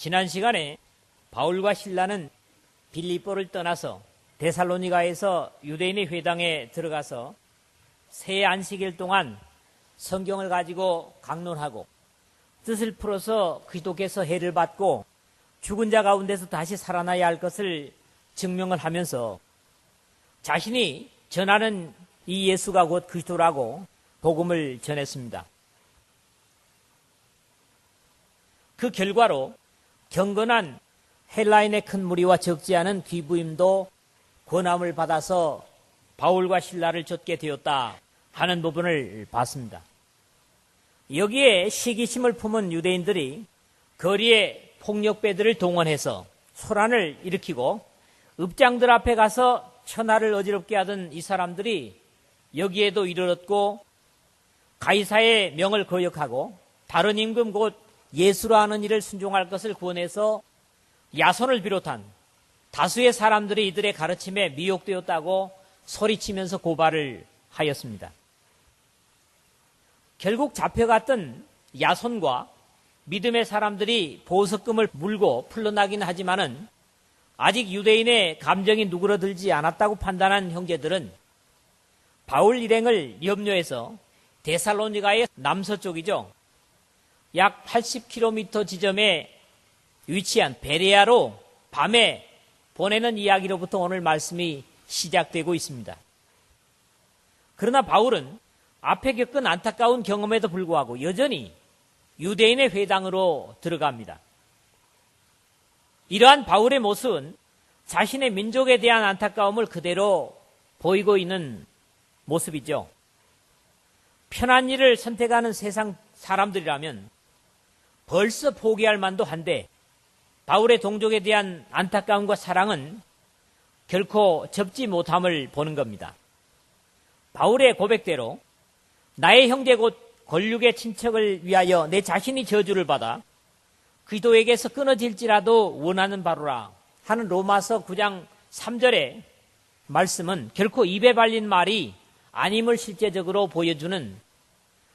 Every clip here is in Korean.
지난 시간에 바울과 실라는 빌립보를 떠나서 데살로니가에서 유대인의 회당에 들어가서 새 안식일 동안 성경을 가지고 강론하고 뜻을 풀어서 그리스도께서 해를 받고 죽은 자 가운데서 다시 살아나야 할 것을 증명을 하면서 자신이 전하는 이 예수가 곧 그리스도라고 복음을 전했습니다. 그 결과로 경건한 헬라인의 큰 무리와 적지 않은 귀부임도 권함을 받아서 바울과 실라를 쫓게 되었다 하는 부분을 봤습니다. 여기에 시기심을 품은 유대인들이 거리에 폭력배들을 동원해서 소란을 일으키고 읍장들 앞에 가서 천하를 어지럽게 하던 이 사람들이 여기에도 이르렀고 가이사의 명을 거역하고 다른 임금 곧 예수라 하는 일을 순종할 것을 구원해서 야손을 비롯한 다수의 사람들이 이들의 가르침에 미혹되었다고 소리치면서 고발을 하였습니다. 결국 잡혀갔던 야손과 믿음의 사람들이 보석금을 물고 풀려나긴 하지만은 아직 유대인의 감정이 누그러들지 않았다고 판단한 형제들은 바울 일행을 염려해서 데살로니가의 남서쪽이죠. 약 80km 지점에 위치한 베레아로 밤에 보내는 이야기로부터 오늘 말씀이 시작되고 있습니다. 그러나 바울은 앞에 겪은 안타까운 경험에도 불구하고 여전히 유대인의 회당으로 들어갑니다. 이러한 바울의 모습은 자신의 민족에 대한 안타까움을 그대로 보이고 있는 모습이죠. 편한 일을 선택하는 세상 사람들이라면 벌써 포기할 만도 한데 바울의 동족에 대한 안타까움과 사랑은 결코 접지 못함을 보는 겁니다. 바울의 고백대로 나의 형제 곧 권륙의 친척을 위하여 내 자신이 저주를 받아 그리스도에게서 끊어질지라도 원하는 바로라 하는 로마서 9장 3절의 말씀은 결코 입에 발린 말이 아님을 실제적으로 보여주는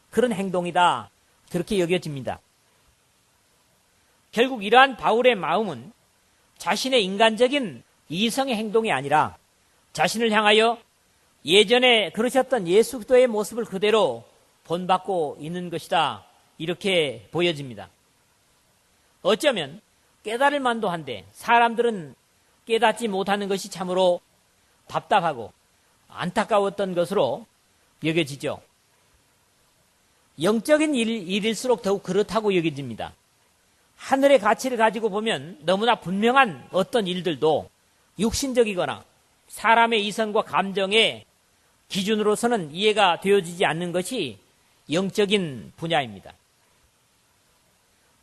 그런 행동이다, 그렇게 여겨집니다. 결국 이러한 바울의 마음은 자신의 인간적인 이성의 행동이 아니라 자신을 향하여 예전에 그러셨던 예수 그리스도의 모습을 그대로 본받고 있는 것이다, 이렇게 보여집니다. 어쩌면 깨달을 만도 한데 사람들은 깨닫지 못하는 것이 참으로 답답하고 안타까웠던 것으로 여겨지죠. 영적인 일일수록 더욱 그렇다고 여겨집니다. 하늘의 가치를 가지고 보면 너무나 분명한 어떤 일들도 육신적이거나 사람의 이성과 감정의 기준으로서는 이해가 되어지지 않는 것이 영적인 분야입니다.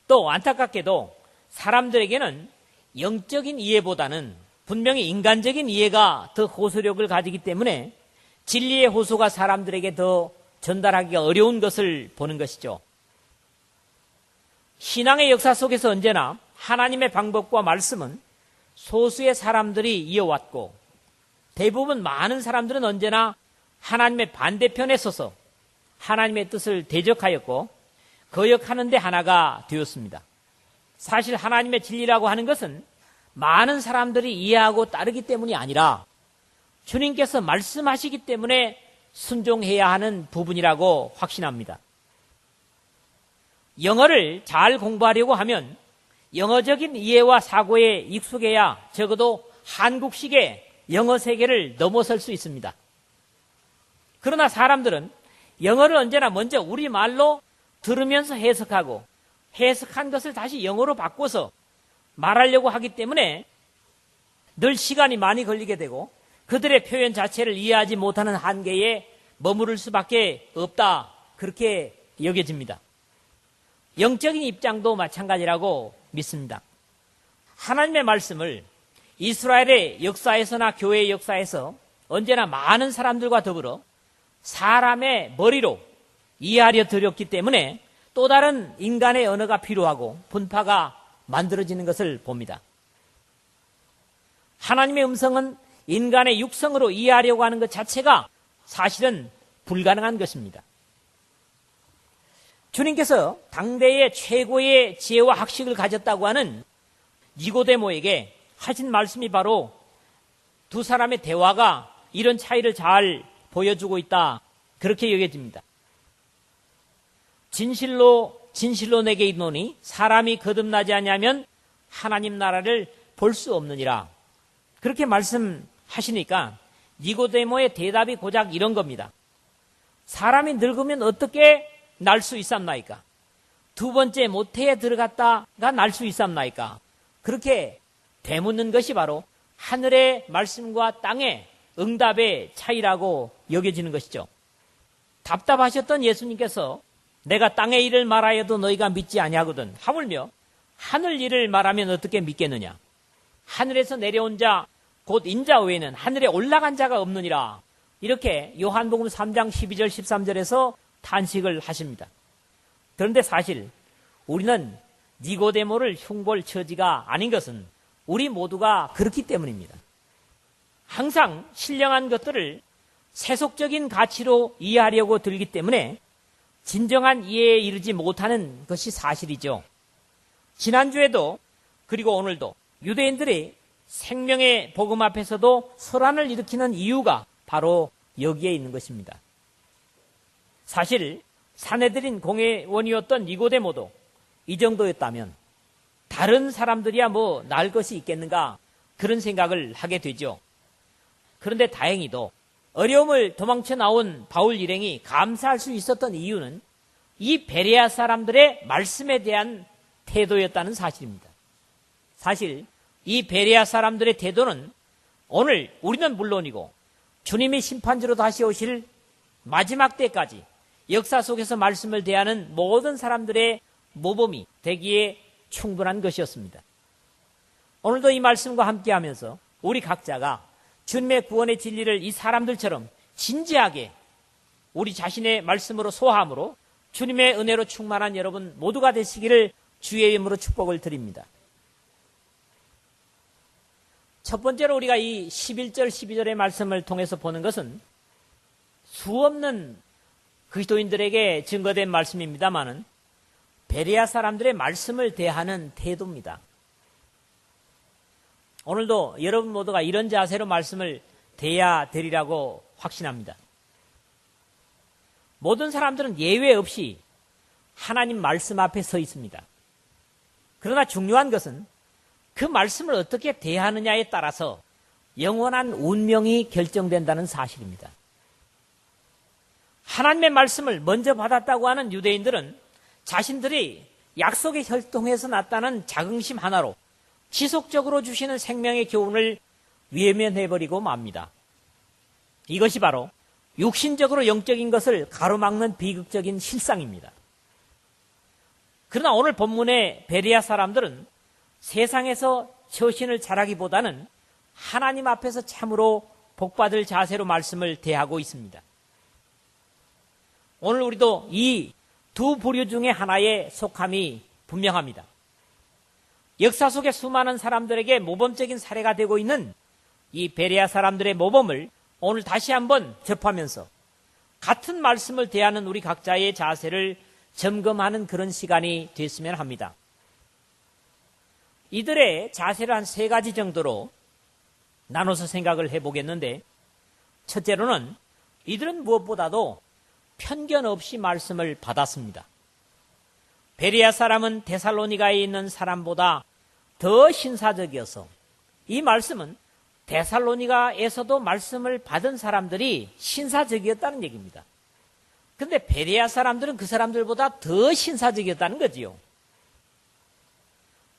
또 안타깝게도 사람들에게는 영적인 이해보다는 분명히 인간적인 이해가 더 호소력을 가지기 때문에 진리의 호소가 사람들에게 더 전달하기가 어려운 것을 보는 것이죠. 신앙의 역사 속에서 언제나 하나님의 방법과 말씀은 소수의 사람들이 이어왔고 대부분 많은 사람들은 언제나 하나님의 반대편에 서서 하나님의 뜻을 대적하였고 거역하는 데 하나가 되었습니다. 사실 하나님의 진리라고 하는 것은 많은 사람들이 이해하고 따르기 때문이 아니라 주님께서 말씀하시기 때문에 순종해야 하는 부분이라고 확신합니다. 영어를 잘 공부하려고 하면 영어적인 이해와 사고에 익숙해야 적어도 한국식의 영어 세계를 넘어설 수 있습니다. 그러나 사람들은 영어를 언제나 먼저 우리말로 들으면서 해석하고 해석한 것을 다시 영어로 바꿔서 말하려고 하기 때문에 늘 시간이 많이 걸리게 되고 그들의 표현 자체를 이해하지 못하는 한계에 머무를 수밖에 없다, 그렇게 여겨집니다. 영적인 입장도 마찬가지라고 믿습니다. 하나님의 말씀을 이스라엘의 역사에서나 교회의 역사에서 언제나 많은 사람들과 더불어 사람의 머리로 이해하려 들였기 때문에 또 다른 인간의 언어가 필요하고 분파가 만들어지는 것을 봅니다. 하나님의 음성은 인간의 육성으로 이해하려고 하는 것 자체가 사실은 불가능한 것입니다. 주님께서 당대의 최고의 지혜와 학식을 가졌다고 하는 니고데모에게 하신 말씀이 바로 두 사람의 대화가 이런 차이를 잘 보여주고 있다. 그렇게 여겨집니다. 진실로 내게 이르노니 사람이 거듭나지 아니하면 하나님 나라를 볼 수 없느니라. 그렇게 말씀하시니까 니고데모의 대답이 고작 이런 겁니다. 사람이 늙으면 어떻게 날 수 있삼나이까? 두 번째 모태에 들어갔다가 날 수 있삼나이까? 그렇게 되묻는 것이 바로 하늘의 말씀과 땅의 응답의 차이라고 여겨지는 것이죠. 답답하셨던 예수님께서 내가 땅의 일을 말하여도 너희가 믿지 아니하거든. 하물며 하늘 일을 말하면 어떻게 믿겠느냐? 하늘에서 내려온 자 곧 인자 외에는 하늘에 올라간 자가 없느니라. 이렇게 요한복음 3장 12절 13절에서 탄식을 하십니다. 그런데 사실 우리는 니고데모를 흉볼 처지가 아닌 것은 우리 모두가 그렇기 때문입니다. 항상 신령한 것들을 세속적인 가치로 이해하려고 들기 때문에 진정한 이해에 이르지 못하는 것이 사실이죠. 지난주에도 그리고 오늘도 유대인들이 생명의 복음 앞에서도 소란을 일으키는 이유가 바로 여기에 있는 것입니다. 사실 사내들인 공회원이었던 니고데모도 이 정도였다면 다른 사람들이야 뭐 나을 것이 있겠는가 그런 생각을 하게 되죠. 그런데 다행히도 어려움을 도망쳐 나온 바울 일행이 감사할 수 있었던 이유는 이 베레아 사람들의 말씀에 대한 태도였다는 사실입니다. 사실 이 베레아 사람들의 태도는 오늘 우리는 물론이고 주님이 심판주로 다시 오실 마지막 때까지 역사 속에서 말씀을 대하는 모든 사람들의 모범이 되기에 충분한 것이었습니다. 오늘도 이 말씀과 함께하면서 우리 각자가 주님의 구원의 진리를 이 사람들처럼 진지하게 우리 자신의 말씀으로 소화함으로 주님의 은혜로 충만한 여러분 모두가 되시기를 주의 이름으로 축복을 드립니다. 첫 번째로 우리가 이 11절 12절의 말씀을 통해서 보는 것은 수없는 그리스도인들에게 증거된 말씀입니다마는 베레아 사람들의 말씀을 대하는 태도입니다. 오늘도 여러분 모두가 이런 자세로 말씀을 대해야 되리라고 확신합니다. 모든 사람들은 예외 없이 하나님 말씀 앞에 서 있습니다. 그러나 중요한 것은 그 말씀을 어떻게 대하느냐에 따라서 영원한 운명이 결정된다는 사실입니다. 하나님의 말씀을 먼저 받았다고 하는 유대인들은 자신들이 약속의 혈통에서 났다는 자긍심 하나로 지속적으로 주시는 생명의 교훈을 외면해버리고 맙니다. 이것이 바로 육신적으로 영적인 것을 가로막는 비극적인 실상입니다. 그러나 오늘 본문의 베레아 사람들은 세상에서 처신을 잘하기보다는 하나님 앞에서 참으로 복받을 자세로 말씀을 대하고 있습니다. 오늘 우리도 이 두 부류 중에 하나에 속함이 분명합니다. 역사 속에 수많은 사람들에게 모범적인 사례가 되고 있는 이 베레아 사람들의 모범을 오늘 다시 한번 접하면서 같은 말씀을 대하는 우리 각자의 자세를 점검하는 그런 시간이 됐으면 합니다. 이들의 자세를 한 세 가지 정도로 나눠서 생각을 해보겠는데, 첫째로는 이들은 무엇보다도 편견 없이 말씀을 받았습니다. 베레아 사람은 데살로니가에 있는 사람보다 더 신사적이어서 이 말씀은 데살로니가에서도 말씀을 받은 사람들이 신사적이었다는 얘기입니다. 그런데 베레아 사람들은 그 사람들보다 더 신사적이었다는 거지요.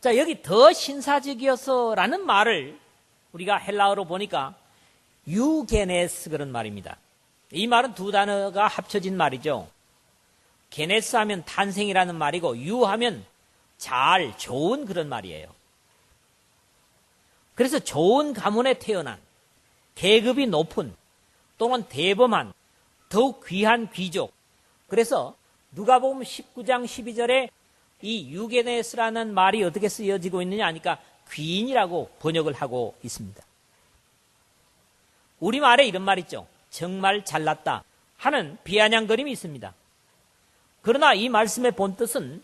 자, 여기 더 신사적이어서라는 말을 우리가 헬라어로 보니까 유게네스 그런 말입니다. 이 말은 두 단어가 합쳐진 말이죠. 게네스 하면 탄생이라는 말이고 유 하면 잘, 좋은 그런 말이에요. 그래서 좋은 가문에 태어난 계급이 높은 또는 대범한 더욱 귀한 귀족. 그래서 누가복음 19장 12절에 이 유게네스라는 말이 어떻게 쓰여지고 있느냐 하니까 귀인이라고 번역을 하고 있습니다. 우리말에 이런 말 있죠. 정말 잘났다 하는 비아냥거림이 있습니다. 그러나 이 말씀의 본뜻은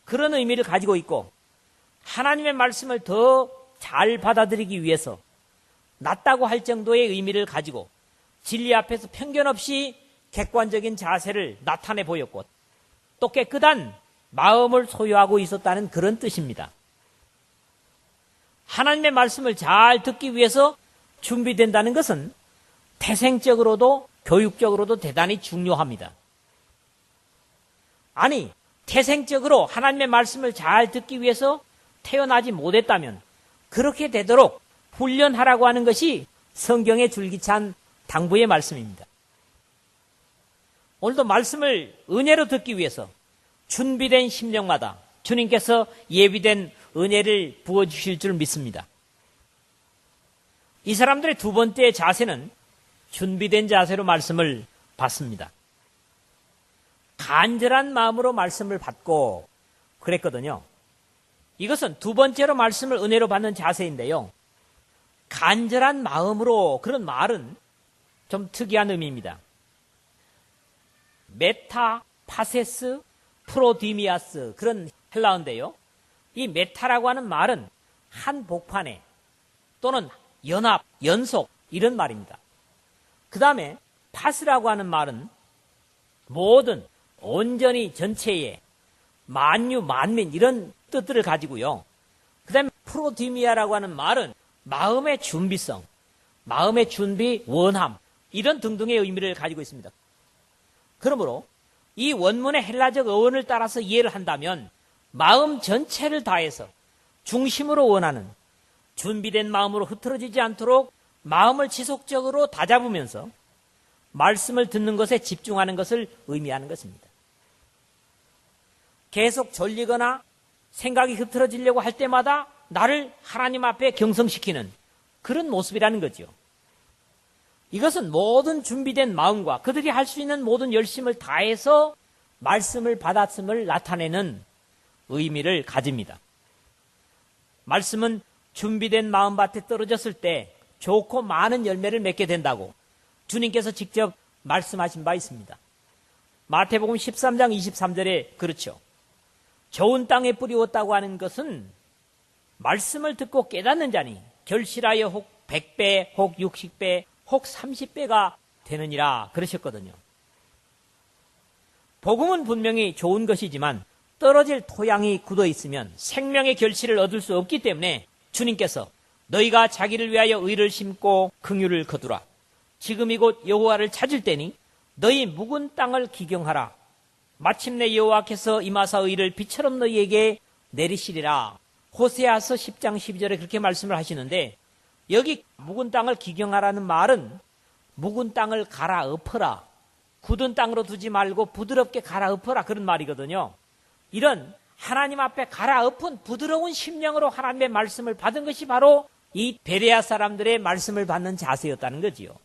그런 의미를 가지고 있고 하나님의 말씀을 더 잘 받아들이기 위해서 낫다고 할 정도의 의미를 가지고 진리 앞에서 편견 없이 객관적인 자세를 나타내 보였고 또 깨끗한 마음을 소유하고 있었다는 그런 뜻입니다. 하나님의 말씀을 잘 듣기 위해서 준비된다는 것은 태생적으로도 교육적으로도 대단히 중요합니다. 아니, 태생적으로 하나님의 말씀을 잘 듣기 위해서 태어나지 못했다면 그렇게 되도록 훈련하라고 하는 것이 성경의 줄기찬 당부의 말씀입니다. 오늘도 말씀을 은혜로 듣기 위해서 준비된 심령마다 주님께서 예비된 은혜를 부어주실 줄 믿습니다. 이 사람들의 두 번째 자세는 준비된 자세로 말씀을 받습니다. 간절한 마음으로 말씀을 받고 그랬거든요. 이것은 두 번째로 말씀을 은혜로 받는 자세인데요. 간절한 마음으로 그런 말은 좀 특이한 의미입니다. 메타, 파세스, 프로디미아스 그런 헬라어인데요. 이 메타라고 하는 말은 한 복판에 또는 연합, 연속 이런 말입니다. 그 다음에 파스라고 하는 말은 모든 온전히 전체의 만유, 만민 이런 뜻들을 가지고요. 그 다음에 프로디미아라고 하는 말은 마음의 준비성, 마음의 준비, 원함 이런 등등의 의미를 가지고 있습니다. 그러므로 이 원문의 헬라적 어원을 따라서 이해를 한다면 마음 전체를 다해서 중심으로 원하는 준비된 마음으로 흐트러지지 않도록 마음을 지속적으로 다잡으면서 말씀을 듣는 것에 집중하는 것을 의미하는 것입니다. 계속 졸리거나 생각이 흐트러지려고 할 때마다 나를 하나님 앞에 경성시키는 그런 모습이라는 거죠. 이것은 모든 준비된 마음과 그들이 할 수 있는 모든 열심을 다해서 말씀을 받았음을 나타내는 의미를 가집니다. 말씀은 준비된 마음밭에 떨어졌을 때 좋고 많은 열매를 맺게 된다고 주님께서 직접 말씀하신 바 있습니다. 마태복음 13장 23절에 그렇죠. 좋은 땅에 뿌리웠다고 하는 것은 말씀을 듣고 깨닫는 자니 결실하여 혹 100배, 혹 60배, 혹 30배가 되느니라 그러셨거든요. 복음은 분명히 좋은 것이지만 떨어질 토양이 굳어 있으면 생명의 결실을 얻을 수 없기 때문에 주님께서 너희가 자기를 위하여 의를 심고 긍휼을 거두라. 지금 이곳 여호와를 찾을 때니 너희 묵은 땅을 기경하라. 마침내 여호와께서 임하사 의를 비처럼 너희에게 내리시리라. 호세아서 10장 12절에 그렇게 말씀을 하시는데 여기 묵은 땅을 기경하라는 말은 묵은 땅을 갈아엎어라. 굳은 땅으로 두지 말고 부드럽게 갈아엎어라 그런 말이거든요. 이런 하나님 앞에 갈아엎은 부드러운 심령으로 하나님의 말씀을 받은 것이 바로 이 베레아 사람들의 말씀을 받는 자세였다는 거지요.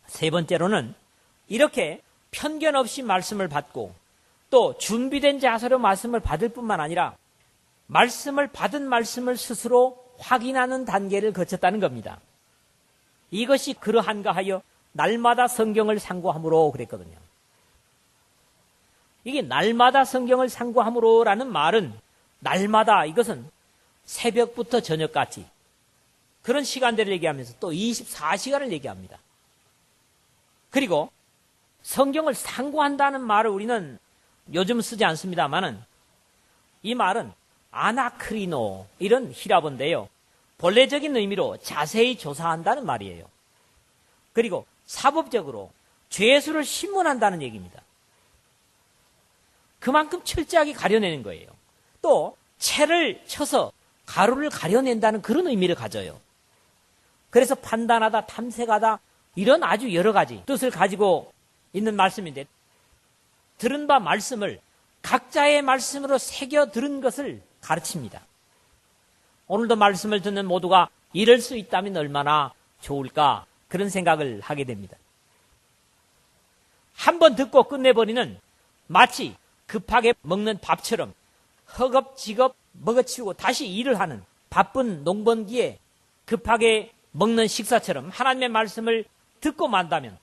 세 번째로는 이렇게 편견 없이 말씀을 받고 또 준비된 자세로 말씀을 받을 뿐만 아니라 말씀을 받은 말씀을 스스로 확인하는 단계를 거쳤다는 겁니다. 이것이 그러한가 하여 날마다 성경을 상고함으로 그랬거든요. 이게 날마다 성경을 상고함으로라는 말은 날마다 이것은 새벽부터 저녁까지 그런 시간대를 얘기하면서 또 24시간을 얘기합니다. 그리고 성경을 상고한다는 말을 우리는 요즘 쓰지 않습니다만은 이 말은 아나크리노 이런 히라보인데요. 본래적인 의미로 자세히 조사한다는 말이에요. 그리고 사법적으로 죄수를 신문한다는 얘기입니다. 그만큼 철저하게 가려내는 거예요. 또 채를 쳐서 가루를 가려낸다는 그런 의미를 가져요. 그래서 판단하다, 탐색하다 이런 아주 여러 가지 뜻을 가지고 있는 말씀인데 들은 바 말씀을 각자의 말씀으로 새겨 들은 것을 가르칩니다. 오늘도 말씀을 듣는 모두가 이럴 수 있다면 얼마나 좋을까 그런 생각을 하게 됩니다. 한번 듣고 끝내버리는 마치 급하게 먹는 밥처럼 허겁지겁 먹어치우고 다시 일을 하는 바쁜 농번기에 급하게 먹는 식사처럼 하나님의 말씀을 듣고 만다면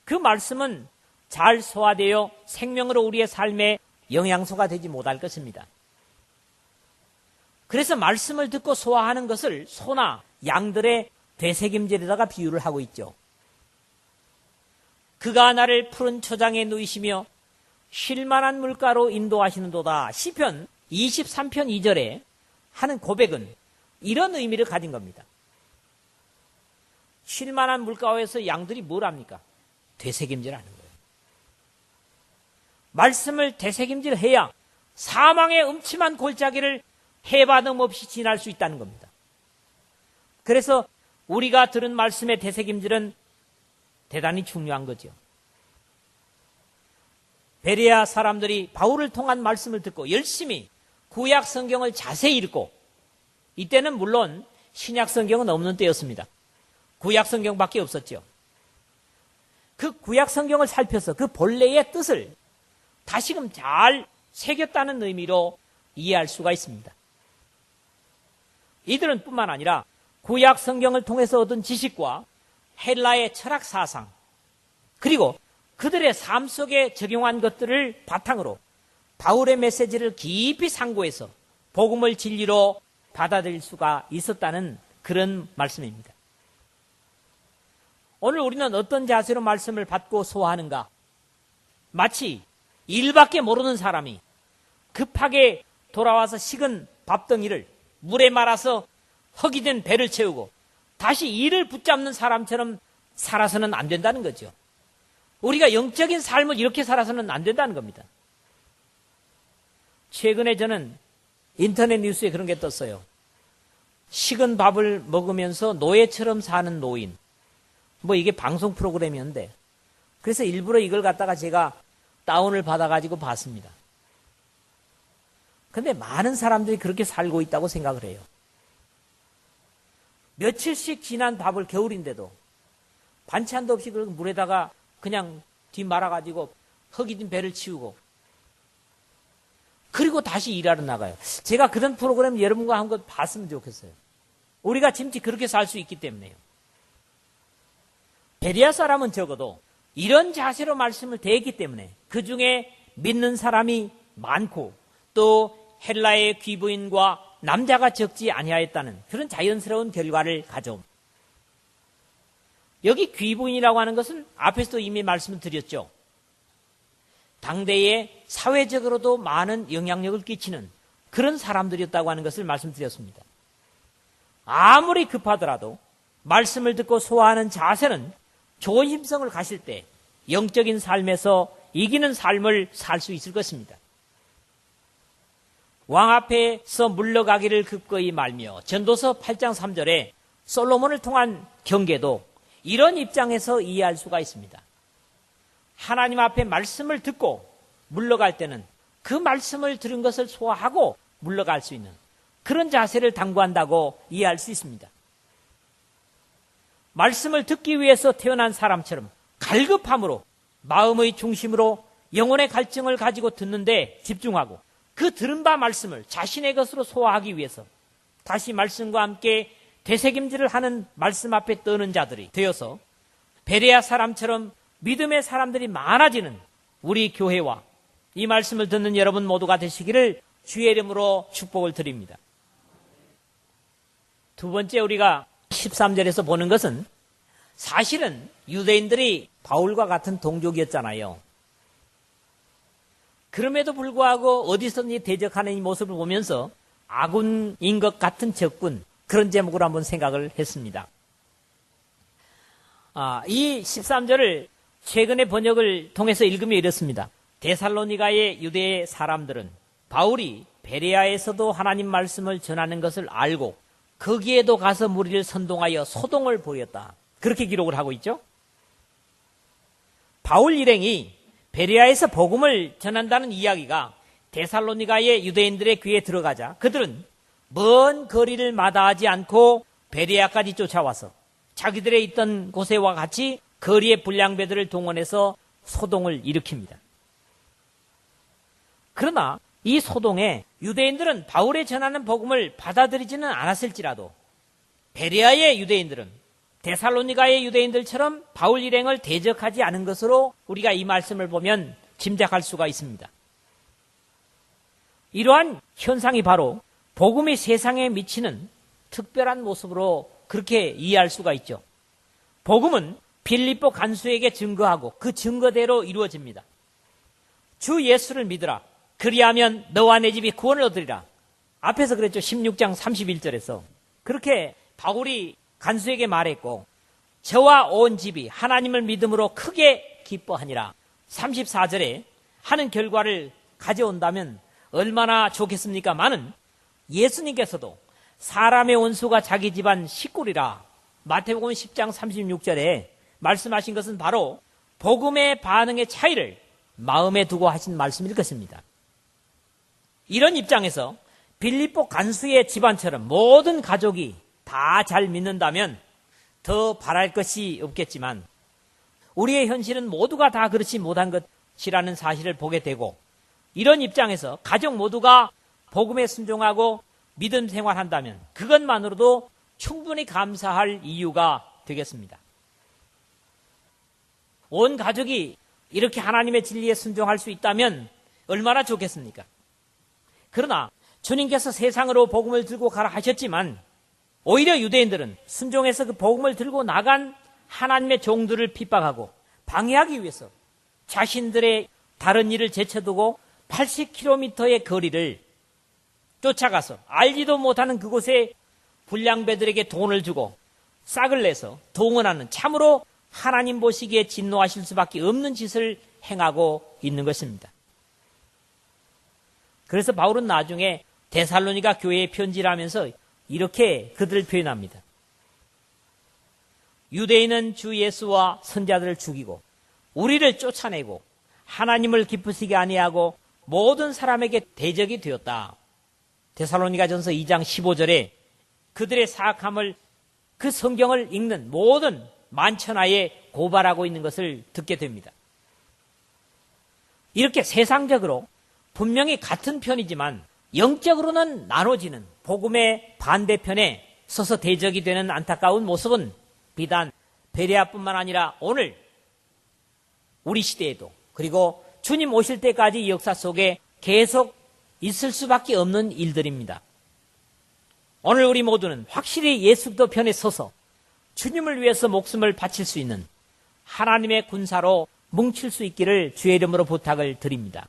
그 말씀은 잘 소화되어 생명으로 우리의 삶에 영양소가 되지 못할 것입니다. 그래서 말씀을 듣고 소화하는 것을 소나 양들의 되새김질에다가 비유를 하고 있죠. 그가 나를 푸른 초장에 누이시며 쉴만한 물가로 인도하시는도다. 시편 23편 2절에 하는 고백은 이런 의미를 가진 겁니다. 쉴만한 물가에서 양들이 뭘 합니까? 되새김질하는 거예요. 말씀을 되새김질해야 사망의 음침한 골짜기를 해바름 없이 지날 수 있다는 겁니다. 그래서 우리가 들은 말씀의 되새김질은 대단히 중요한 거죠. 베레아 사람들이 바울을 통한 말씀을 듣고 열심히 구약 성경을 자세히 읽고, 이때는 물론 신약 성경은 없는 때였습니다. 구약 성경밖에 없었죠. 그 구약 성경을 살펴서 그 본래의 뜻을 다시금 잘 새겼다는 의미로 이해할 수가 있습니다. 이들은 뿐만 아니라 구약 성경을 통해서 얻은 지식과 헬라의 철학 사상, 그리고 그들의 삶 속에 적용한 것들을 바탕으로 바울의 메시지를 깊이 상고해서 복음을 진리로 받아들일 수가 있었다는 그런 말씀입니다. 오늘 우리는 어떤 자세로 말씀을 받고 소화하는가? 마치 일밖에 모르는 사람이 급하게 돌아와서 식은 밥덩이를 물에 말아서 흙이 된 배를 채우고 다시 이를 붙잡는 사람처럼 살아서는 안 된다는 거죠. 우리가 영적인 삶을 이렇게 살아서는 안 된다는 겁니다. 최근에 저는 인터넷 뉴스에 그런 게 떴어요. 식은 밥을 먹으면서 노예처럼 사는 노인. 뭐 이게 방송 프로그램이었는데, 그래서 일부러 이걸 갖다가 제가 다운을 받아가지고 봤습니다. 근데 많은 사람들이 그렇게 살고 있다고 생각을 해요. 며칠씩 지난 밥을, 겨울인데도 반찬도 없이 그 물에다가 그냥 뒤 말아가지고 흙이 든 배를 치우고, 그리고 다시 일하러 나가요. 제가 그런 프로그램 여러분과 한 것 봤으면 좋겠어요. 우리가 진짜 그렇게 살 수 있기 때문에요. 베레아 사람은 적어도 이런 자세로 말씀을 대했기 때문에 그 중에 믿는 사람이 많고 또 헬라의 귀부인과 남자가 적지 아니하였다는 그런 자연스러운 결과를 가져옵니다. 여기 귀부인이라고 하는 것은 앞에서도 이미 말씀을 드렸죠. 당대에 사회적으로도 많은 영향력을 끼치는 그런 사람들이었다고 하는 것을 말씀드렸습니다. 아무리 급하더라도 말씀을 듣고 소화하는 자세는 좋은 힘성을 가실 때 영적인 삶에서 이기는 삶을 살 수 있을 것입니다. 왕 앞에서 물러가기를 급거이 말며, 전도서 8장 3절에 솔로몬을 통한 경계도 이런 입장에서 이해할 수가 있습니다. 하나님 앞에 말씀을 듣고 물러갈 때는 그 말씀을 들은 것을 소화하고 물러갈 수 있는 그런 자세를 당부한다고 이해할 수 있습니다. 말씀을 듣기 위해서 태어난 사람처럼 갈급함으로 마음의 중심으로 영혼의 갈증을 가지고 듣는데 집중하고 그 들은 바 말씀을 자신의 것으로 소화하기 위해서 다시 말씀과 함께 되새김질을 하는 말씀 앞에 떠는 자들이 되어서 베레아 사람처럼 믿음의 사람들이 많아지는 우리 교회와 이 말씀을 듣는 여러분 모두가 되시기를 주의 이름으로 축복을 드립니다. 두 번째, 우리가 13절에서 보는 것은 사실은 유대인들이 바울과 같은 동족이었잖아요. 그럼에도 불구하고 어디서든지 대적하는 이 모습을 보면서 아군인 것 같은 적군, 그런 제목으로 한번 생각을 했습니다. 이 13절을 최근의 번역을 통해서 읽으면 이렇습니다. 데살로니가의 유대 사람들은 바울이 베레아에서도 하나님 말씀을 전하는 것을 알고 거기에도 가서 무리를 선동하여 소동을 보였다. 그렇게 기록을 하고 있죠. 바울 일행이 베레아에서 복음을 전한다는 이야기가 데살로니가의 유대인들의 귀에 들어가자 그들은 먼 거리를 마다하지 않고 베레아까지 쫓아와서 자기들의 있던 곳에와 같이 거리의 불량배들을 동원해서 소동을 일으킵니다. 그러나 이 소동에 유대인들은 바울의 전하는 복음을 받아들이지는 않았을지라도 베레아의 유대인들은 데살로니가의 유대인들처럼 바울 일행을 대적하지 않은 것으로 우리가 이 말씀을 보면 짐작할 수가 있습니다. 이러한 현상이 바로 복음이 세상에 미치는 특별한 모습으로 그렇게 이해할 수가 있죠. 복음은 빌립보 간수에게 증거하고 그 증거대로 이루어집니다. 주 예수를 믿으라. 그리하면 너와 내 집이 구원을 얻으리라. 앞에서 그랬죠. 16장 31절에서. 그렇게 바울이 간수에게 말했고, 저와 온 집이 하나님을 믿음으로 크게 기뻐하니라. 34절에 하는 결과를 가져온다면 얼마나 좋겠습니까마는 예수님께서도 사람의 원수가 자기 집안 식구리라. 마태복음 10장 36절에 말씀하신 것은 바로 복음의 반응의 차이를 마음에 두고 하신 말씀일 것입니다. 이런 입장에서 빌립보 간수의 집안처럼 모든 가족이 다 잘 믿는다면 더 바랄 것이 없겠지만 우리의 현실은 모두가 다 그렇지 못한 것이라는 사실을 보게 되고, 이런 입장에서 가족 모두가 복음에 순종하고 믿음 생활한다면 그것만으로도 충분히 감사할 이유가 되겠습니다. 온 가족이 이렇게 하나님의 진리에 순종할 수 있다면 얼마나 좋겠습니까? 그러나 주님께서 세상으로 복음을 들고 가라 하셨지만 오히려 유대인들은 순종해서 그 복음을 들고 나간 하나님의 종들을 핍박하고 방해하기 위해서 자신들의 다른 일을 제쳐두고 80km의 거리를 쫓아가서 알지도 못하는 그곳에 불량배들에게 돈을 주고 싹을 내서 동원하는, 참으로 하나님 보시기에 진노하실 수밖에 없는 짓을 행하고 있는 것입니다. 그래서 바울은 나중에 데살로니가 교회에 편지를 하면서 이렇게 그들을 표현합니다. 유대인은 주 예수와 선자들을 죽이고 우리를 쫓아내고 하나님을 기쁘시게 아니하고 모든 사람에게 대적이 되었다. 데살로니가전서 2장 15절에 그들의 사악함을, 그 성경을 읽는 모든 만천하에 고발하고 있는 것을 듣게 됩니다. 이렇게 세상적으로 분명히 같은 편이지만 영적으로는 나눠지는 복음의 반대편에 서서 대적이 되는 안타까운 모습은 비단 베레아뿐만 아니라 오늘 우리 시대에도, 그리고 주님 오실 때까지 이 역사 속에 계속 있을 수밖에 없는 일들입니다. 오늘 우리 모두는 확실히 예수 그리스도 편에 서서 주님을 위해서 목숨을 바칠 수 있는 하나님의 군사로 뭉칠 수 있기를 주의 이름으로 부탁을 드립니다.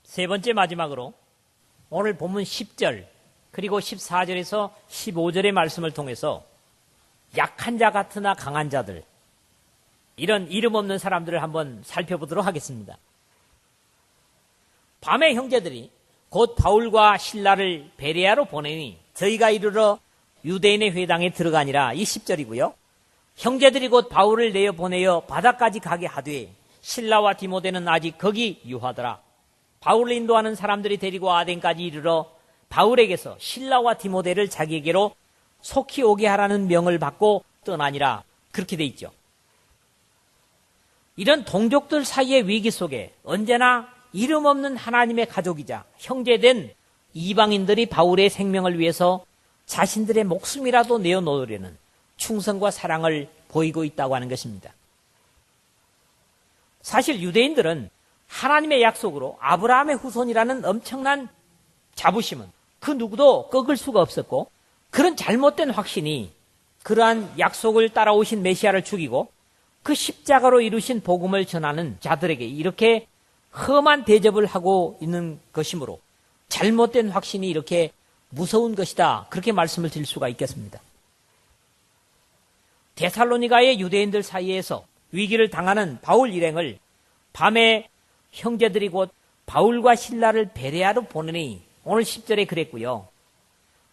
세 번째, 마지막으로 오늘 본문 10절 그리고 14절에서 15절의 말씀을 통해서 약한 자 같으나 강한 자들, 이런 이름 없는 사람들을 한번 살펴보도록 하겠습니다. 밤에 형제들이 곧 바울과 실라를 베레아로 보내니 저희가 이르러 유대인의 회당에 들어가니라. 이 10절이고요. 형제들이 곧 바울을 내어보내어 바다까지 가게 하되 실라와 디모데는 아직 거기 유하더라. 바울을 인도하는 사람들이 데리고 아덴까지 이르러 바울에게서 실라와 디모데를 자기에게로 속히 오게 하라는 명을 받고 떠나니라. 그렇게 돼 있죠. 이런 동족들 사이의 위기 속에 언제나 이름 없는 하나님의 가족이자 형제된 이방인들이 바울의 생명을 위해서 자신들의 목숨이라도 내어놓으려는 충성과 사랑을 보이고 있다고 하는 것입니다. 사실 유대인들은 하나님의 약속으로 아브라함의 후손이라는 엄청난 자부심은 그 누구도 꺾을 수가 없었고, 그런 잘못된 확신이 그러한 약속을 따라오신 메시아를 죽이고 그 십자가로 이루신 복음을 전하는 자들에게 이렇게 험한 대접을 하고 있는 것이므로 잘못된 확신이 이렇게 무서운 것이다, 그렇게 말씀을 드릴 수가 있겠습니다. 데살로니가의 유대인들 사이에서 위기를 당하는 바울 일행을 밤에 형제들이 곧 바울과 실라를 베레아로 보내니, 오늘 10절에 그랬고요.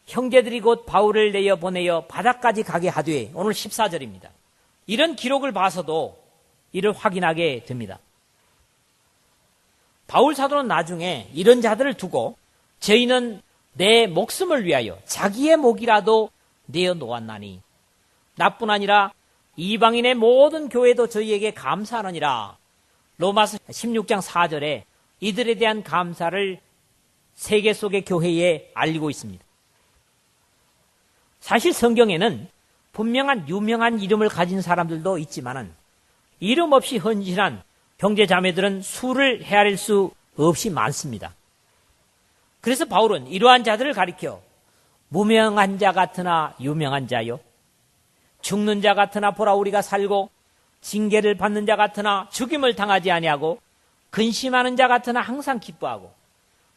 형제들이 곧 바울을 내어 보내어 바다까지 가게 하되, 오늘 14절입니다. 이런 기록을 봐서도 이를 확인하게 됩니다. 바울 사도는 나중에 이런 자들을 두고 저희는 내 목숨을 위하여 자기의 목이라도 내어 놓았나니 나뿐 아니라 이방인의 모든 교회도 저희에게 감사하느니라. 로마서 16장 4절에 이들에 대한 감사를 세계 속의 교회에 알리고 있습니다. 사실 성경에는 분명한 유명한 이름을 가진 사람들도 있지만은 이름 없이 헌신한 형제 자매들은 수를 헤아릴 수 없이 많습니다. 그래서 바울은 이러한 자들을 가리켜 무명한 자 같으나 유명한 자요, 죽는 자 같으나 보라 우리가 살고, 징계를 받는 자 같으나 죽임을 당하지 아니하고, 근심하는 자 같으나 항상 기뻐하고,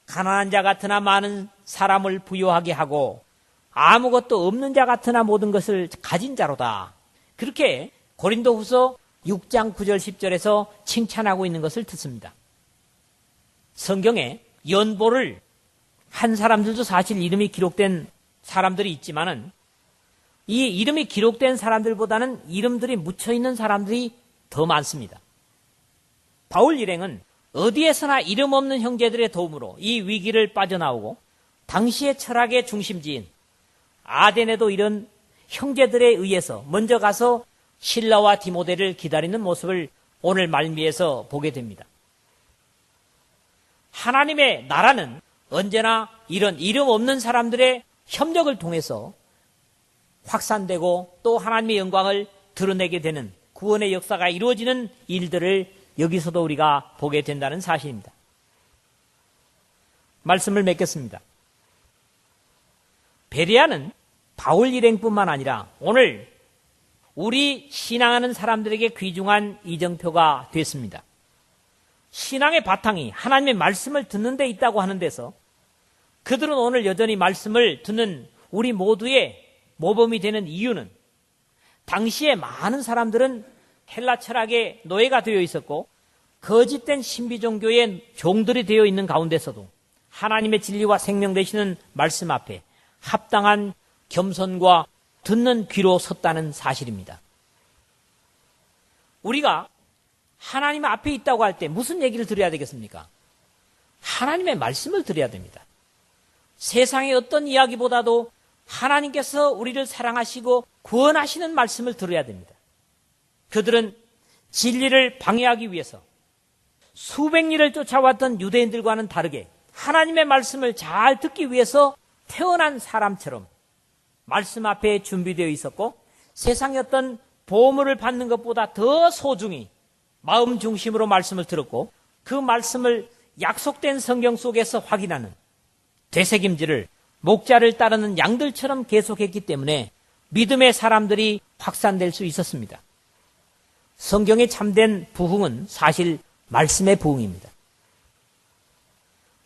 가난한 자 같으나 많은 사람을 부유하게 하고, 아무것도 없는 자 같으나 모든 것을 가진 자로다. 그렇게 고린도후서 6장 9절 10절에서 칭찬하고 있는 것을 듣습니다. 성경에 연보를 한 사람들도 사실 이름이 기록된 사람들이 있지만은 이 이름이 기록된 사람들보다는 이름들이 묻혀있는 사람들이 더 많습니다. 바울 일행은 어디에서나 이름 없는 형제들의 도움으로 이 위기를 빠져나오고 당시의 철학의 중심지인 아덴에도 이런 형제들에 의해서 먼저 가서 실라와 디모데를 기다리는 모습을 오늘 말미에서 보게 됩니다. 하나님의 나라는 언제나 이런 이름 없는 사람들의 협력을 통해서 확산되고 또 하나님의 영광을 드러내게 되는 구원의 역사가 이루어지는 일들을 여기서도 우리가 보게 된다는 사실입니다. 말씀을 맺겠습니다. 베레아는 바울 일행뿐만 아니라 오늘 우리 신앙하는 사람들에게 귀중한 이정표가 됐습니다. 신앙의 바탕이 하나님의 말씀을 듣는 데 있다고 하는 데서 그들은 오늘 여전히 말씀을 듣는 우리 모두의 모범이 되는 이유는 당시에 많은 사람들은 헬라 철학의 노예가 되어 있었고 거짓된 신비 종교의 종들이 되어 있는 가운데서도 하나님의 진리와 생명 되시는 말씀 앞에 합당한 겸손과 듣는 귀로 섰다는 사실입니다. 우리가 하나님 앞에 있다고 할 때 무슨 얘기를 들어야 되겠습니까? 하나님의 말씀을 들어야 됩니다. 세상의 어떤 이야기보다도 하나님께서 우리를 사랑하시고 구원하시는 말씀을 들어야 됩니다. 그들은 진리를 방해하기 위해서 수백 리를 쫓아왔던 유대인들과는 다르게 하나님의 말씀을 잘 듣기 위해서 태어난 사람처럼 말씀 앞에 준비되어 있었고 세상의 어떤 보물을 받는 것보다 더 소중히 마음 중심으로 말씀을 들었고 그 말씀을 약속된 성경 속에서 확인하는 되새김질을 목자를 따르는 양들처럼 계속했기 때문에 믿음의 사람들이 확산될 수 있었습니다. 성경의 참된 부흥은 사실 말씀의 부흥입니다.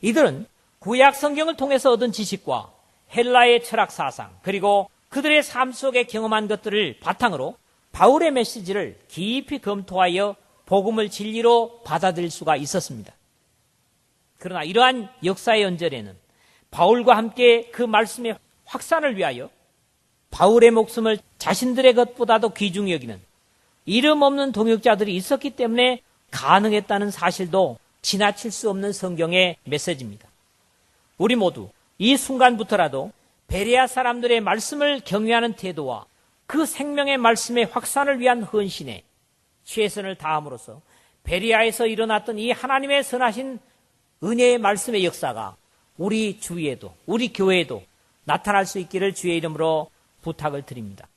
이들은 구약 성경을 통해서 얻은 지식과 헬라의 철학 사상 그리고 그들의 삶 속에 경험한 것들을 바탕으로 바울의 메시지를 깊이 검토하여 복음을 진리로 받아들일 수가 있었습니다. 그러나 이러한 역사의 연절에는 바울과 함께 그 말씀의 확산을 위하여 바울의 목숨을 자신들의 것보다도 귀중히 여기는 이름 없는 동역자들이 있었기 때문에 가능했다는 사실도 지나칠 수 없는 성경의 메시지입니다. 우리 모두 이 순간부터라도 베레아 사람들의 말씀을 경외하는 태도와 그 생명의 말씀의 확산을 위한 헌신에 최선을 다함으로써 베레아에서 일어났던 이 하나님의 선하신 은혜의 말씀의 역사가 우리 주위에도 우리 교회에도 나타날 수 있기를 주의 이름으로 부탁을 드립니다.